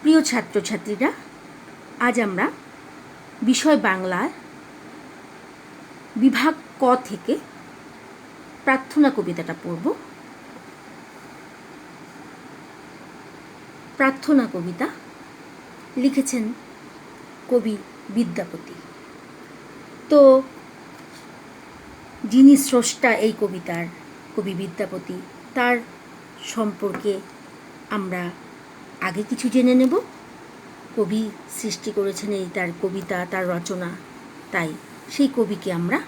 প্রিয় ছাত্রছাত্রীরা, আজ আমরা বিষয় বাংলার বিভাগ ক থেকে প্রার্থনা কবিতাটা পড়ব। প্রার্থনা কবিতা লিখেছেন কবি বিদ্যাপতি। তো যিনি স্রষ্টা এই কবিতার, কবি বিদ্যাপতি, তার সম্পর্কে আমরা আগে কিছু জেনে নেব। কবি সৃষ্টি করেছেন এই তার কবিতা, তার রচনা, তাই সেই কবিকে আমরা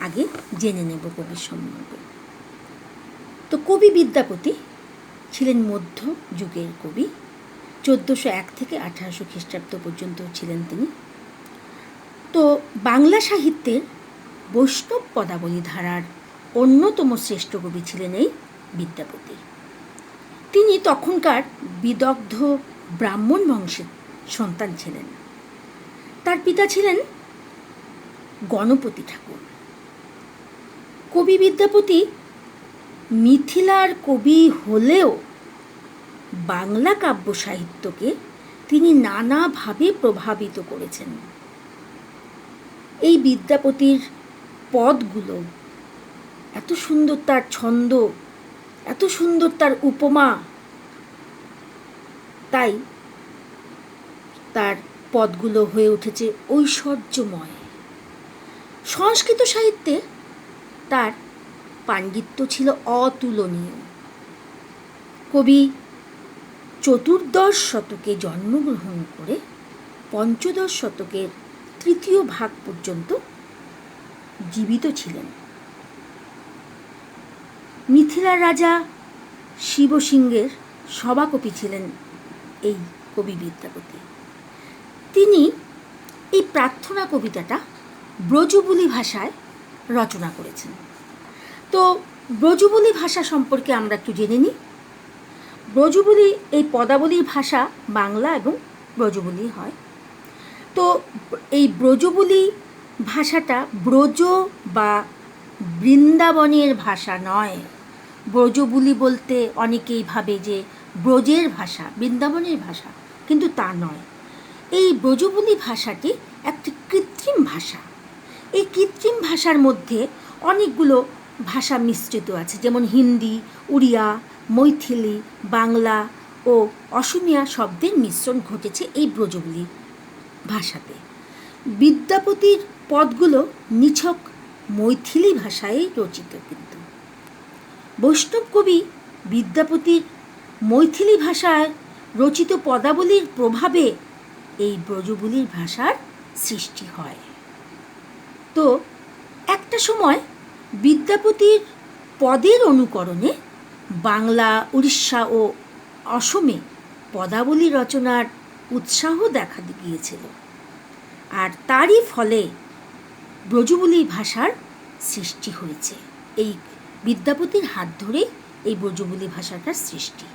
আগে জেনে নেব কবির সম্বন্ধে। তো কবি বিদ্যাপতি ছিলেন মধ্য যুগের কবি। 1401 থেকে 1800 খ্রিস্টাব্দ পর্যন্ত ছিলেন তিনি। তো বাংলা সাহিত্যের বৈষ্ণব পদাবলী ধারার অন্যতম শ্রেষ্ঠ কবি ছিলেন এই বিদ্যাপতি। তিনি তখনকার বিদগ্ধ ব্রাহ্মণ বংশের সন্তান ছিলেন। তার পিতা ছিলেন গণপতি ঠাকুর। কবি বিদ্যাপতি মিথিলার কবি হলেও বাংলা কাব্য সাহিত্যকে তিনি নানাভাবে প্রভাবিত করেছেন। এই বিদ্যাপতির পদগুলো এত সুন্দর, তার ছন্দ এত সুন্দর, তার উপমা, তাই তার পদগুলো হয়ে উঠেছে ঐশ্বর্যময়। সংস্কৃত সাহিত্যে তার পাণ্ডিত্য ছিল অতুলনীয়। কবি 14 শতকে জন্মগ্রহণ করে 15 শতকের তৃতীয় ভাগ পর্যন্ত জীবিত ছিলেন। মিথিলার রাজা শিবসিংহের সভাকবি ছিলেন এই কবি বিদ্যাপতি। তিনি এই প্রার্থনা কবিতাটা ব্রজবুলি ভাষায় রচনা করেছেন। তো ব্রজবুলি ভাষা সম্পর্কে আমরা একটু জেনে নিই। ব্রজবুলি এই পদাবলীর ভাষা বাংলা এবং ব্রজবুলি হয়। তো এই ব্রজবুলি ভাষাটা ব্রজ বা বৃন্দাবনের ভাষা নয়। ব্রজবুলি বলতে অনেকেই ভাবে যে ব্রজের ভাষা, বৃন্দাবনের ভাষা, কিন্তু তা নয়। এই ব্রজবুলি ভাষাটি একটি কৃত্রিম ভাষা। এই কৃত্রিম ভাষার মধ্যে অনেকগুলো ভাষা মিশ্রিত আছে, যেমন হিন্দি, উড়িয়া, মৈথিলি, বাংলা ও অসমিয়া শব্দের মিশ্রণ ঘটেছে এই ব্রজবুলি ভাষাতে। বিদ্যাপতির পদগুলো নিছক মৈথিলি ভাষায় রচিত। কিন্তু বৈষ্ণব কবি বিদ্যাপতির মৈথিলি ভাষায় রচিত পদাবলীর প্রভাবে এই ব্রজবুলির ভাষার সৃষ্টি হয়। তো একটা সময় বিদ্যাপতির পদের অনুকরণে বাংলা, উড়িষ্যা ও অসমে পদাবলী রচনার উৎসাহ দেখা গিয়েছিল, আর তারই ফলে ব্রজবুলি ভাষার সৃষ্টি হয়েছে। এই বিদ্যাপতির হাত ধরেই এই ব্রজবুলি ভাষাটার সৃষ্টি।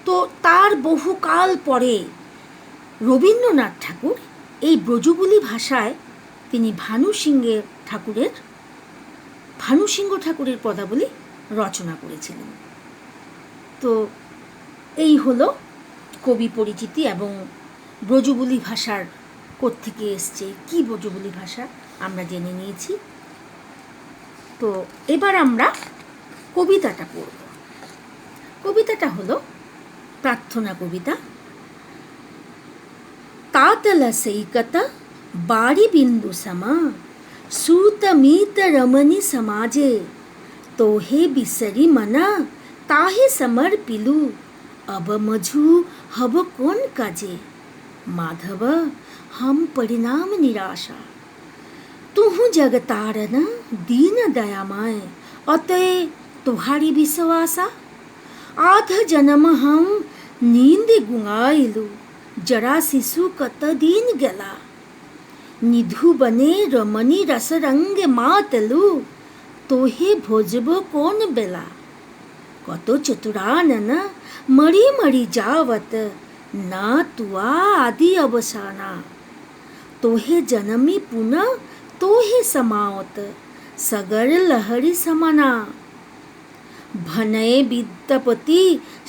তো তার বহুকাল পরে রবীন্দ্রনাথ ঠাকুর এই ব্রজবুলি ভাষায় তিনি ভানুসিংহ ঠাকুরের পদাবলী রচনা করেছিলেন। তো এই হলো কবি পরিচিতি এবং ব্রজবুলি ভাষার কোত্থেকে এসছে, কি ব্রজবুলি ভাষা আমরা জেনে নিয়েছি। তো এবার আমরা কবিতাটা পড়ব। কবিতাটা হলো প্রার্থনা কবিতা। তাতল সৈকত বাড়ি বিন্দু সমা সুতমিত রমণী সমাজে তোহে বিসরি মনা তাহে সমর্পিलु अब मझू हब कौन काजे माधव हम परिणाम निराशा तुहु जगतारन दीन दयामय अतए तुहारी विश्वासा आध जन्म हम नींद गुंगाइलु जरा शिशु कत दिन गेला निधु बने रमणी रसरंग मातलु तोहे भोजब कौन बेला कत चतुरानन मरी मरी जावत ना तुआ आदि अवसाना तोहे जनमी पुनः तोहे समावत सगर लहरी समाना भनय विद्यापति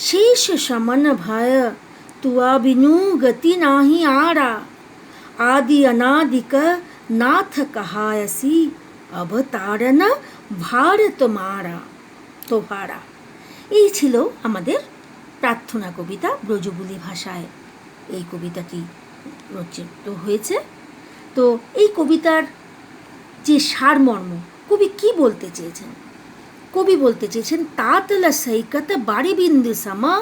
शेष समन भय तुआ बिनु गति नाही आरा, आदि अनादिक नाथ कहायसी, अवतारन ভার তোমারা তোহারা। এই ছিল আমাদের প্রার্থনা কবিতা ব্রজবুলি ভাষায় এই কবিতাটি রচিত হয়েছে। তো এই কবিতার যে সারমর্ম, কবি কি বলতে চেয়েছেন? কবি বলতে চেয়েছেন তাতল সৈকত বাড়ি বিন্দু সমা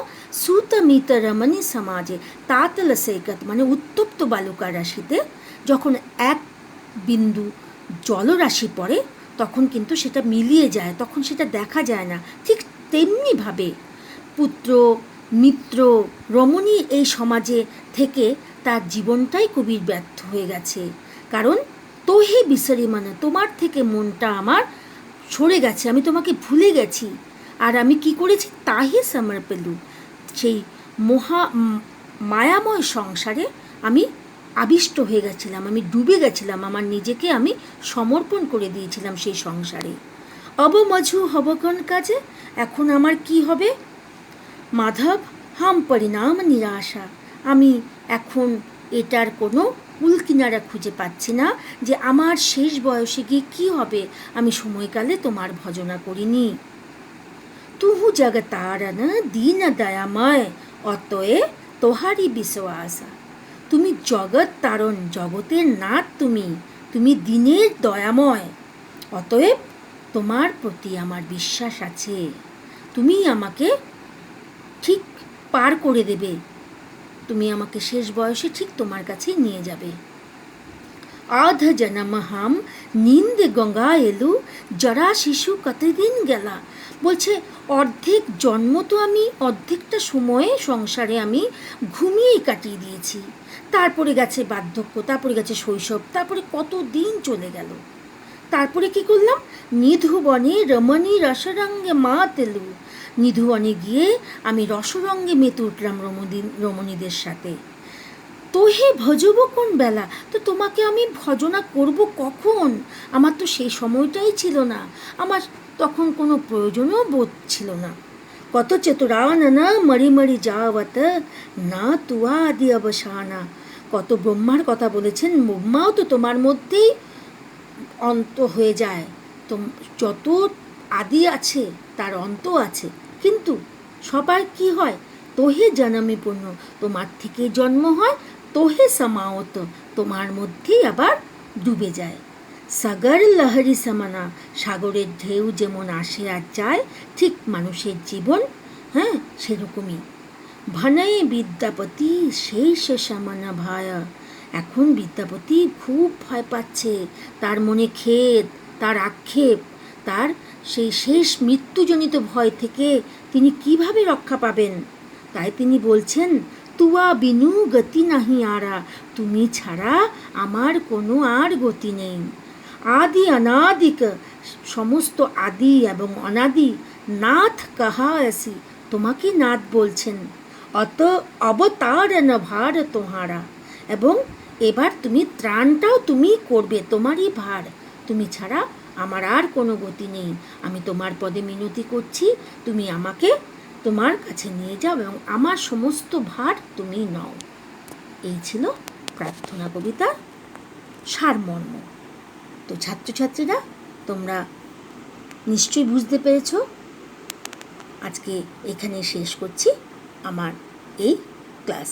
সুতমিত রমণী সমাজে। তাতল সৈকত মানে উত্তপ্ত বালুকা রাশিতে যখন এক বিন্দু জলরাশি পড়ে তখন কিন্তু সেটা মিলিয়ে যায়, তখন সেটা দেখা যায় না। ঠিক তেমনিভাবে পুত্র মিত্র রমণী এই সমাজে থেকে তার জীবনটাই কবির ব্যর্থ হয়ে গেছে। কারণ তোহে বিসরি মানে তোমার থেকে মনটা আমার সরে গেছে, আমি তোমাকে ভুলে গেছি। আর আমি কি করেছি? তাহে সমর পেলু, সেই মায়াময় সংসারে আমি আবিষ্ট হয়ে গেছিলাম, আমি ডুবে গেছিলাম, আমার নিজেকে আমি সমর্পণ করে দিয়েছিলাম সেই সংসারে। অবমঝু হবকন কাজে, এখন আমার কি হবে? মাধব হাম পরিণাম নিরাশা, আমি এখন এটার কোনো কুলকিনারা খুঁজে পাচ্ছি না যে আমার শেষ বয়সে গিয়ে কী হবে। আমি সময়কালে তোমার ভজনা করিনি। তুহু জগতারণ দীন দয়াময়, অতএ তোহারি বিশ্বাসা। তুমি জগৎ তারণ, জগতের নাথ তুমি, তুমি দিনের দয়াময়, অতএব তোমার প্রতি আমার বিশ্বাস আছে, তুমি আমাকে ঠিক পার করে দেবে, তুমি আমাকে শেষ বয়সে ঠিক তোমার কাছেই নিয়ে যাবে। আধ জনম হাম নিন্দ গঙ্গা এলু, জরা শিশু কতদিন গেলা। বলছে অর্ধেক জন্ম তো আমি, অর্ধেকটা সময়ে সংসারে আমি ঘুমিয়েই কাটিয়ে দিয়েছি। তারপরে গেছে বার্ধক্য, তারপরে গেছে শৈশব, তারপরে কত দিন চলে গেল। তারপরে কি করলাম? নিধুবনে রমণী রসরঙ্গে মা তেলু, নিধুবনে গিয়ে আমি রসরঙ্গে মেতে উঠলাম রমণীদের সাথে। তোহে ভজব কোন বেলা, তো তোমাকে আমি ভজনা করব কখন? আমার তো সেই সময়টাই ছিল না, আমার তখন কোনো প্রয়োজনও বোধ ছিল না। কত চতুরাননা মরি মরি যাওয়াত, না তুয়া আদি অবসানা। কত ব্রহ্মার কথা বলেছেন, ব্রহ্মাও তো তোমার মধ্যেই অন্ত হয়ে যায়, তো যত আদি আছে তার অন্ত আছে, কিন্তু সবার কি হয়? তোহে জনমে পূর্ণ, তোমার থেকে জন্ম হয়, তোহে সমাওত, তোমার মধ্যেই আবার ডুবে যায়। সাগর লহরী সমানা, সাগরের ঢেউ যেমন আসে আর যায়, ঠিক মানুষের জীবন সেরকমই। ভনয়ে বিদ্যাপতি শেষ সমানা ভায়া, এখন বিদ্যাপতি খুব ভয় পাচ্ছে, তার মনে খেদ, তার আক্ষেপ, তার সেই শেষ মৃত্যুজনিত ভয় থেকে তিনি কিভাবে রক্ষা পাবেন। তাই তিনি বলছেন তুয়া বিনু গতি নাহি আরা, তুমি ছাড়া আমার কোনো আর গতি নেই। আদি অনাদিক, সমস্ত আদি এবং অনাদি, নাথ কাহা আসি, তোমাকে নাথ বলছেন। অত অবতারণ ভার তোহারা, এবং এবার তুমি ত্রাণটাও তুমি করবে, তোমারই ভার, তুমি ছাড়া আমার আর কোনো গতি নেই। আমি তোমার পদে মিনতি করছি, তুমি আমাকে তোমার কাছে নিয়ে যাও এবং আমার সমস্ত ভার তুমি নাও। এই ছিল প্রার্থনা কবিতার সারমর্ম। তো ছাত্রছাত্রীরা, তোমরা নিশ্চয়ই বুঝতে পেরেছ। আজকে এখানে শেষ করছি আমার এই ক্লাস।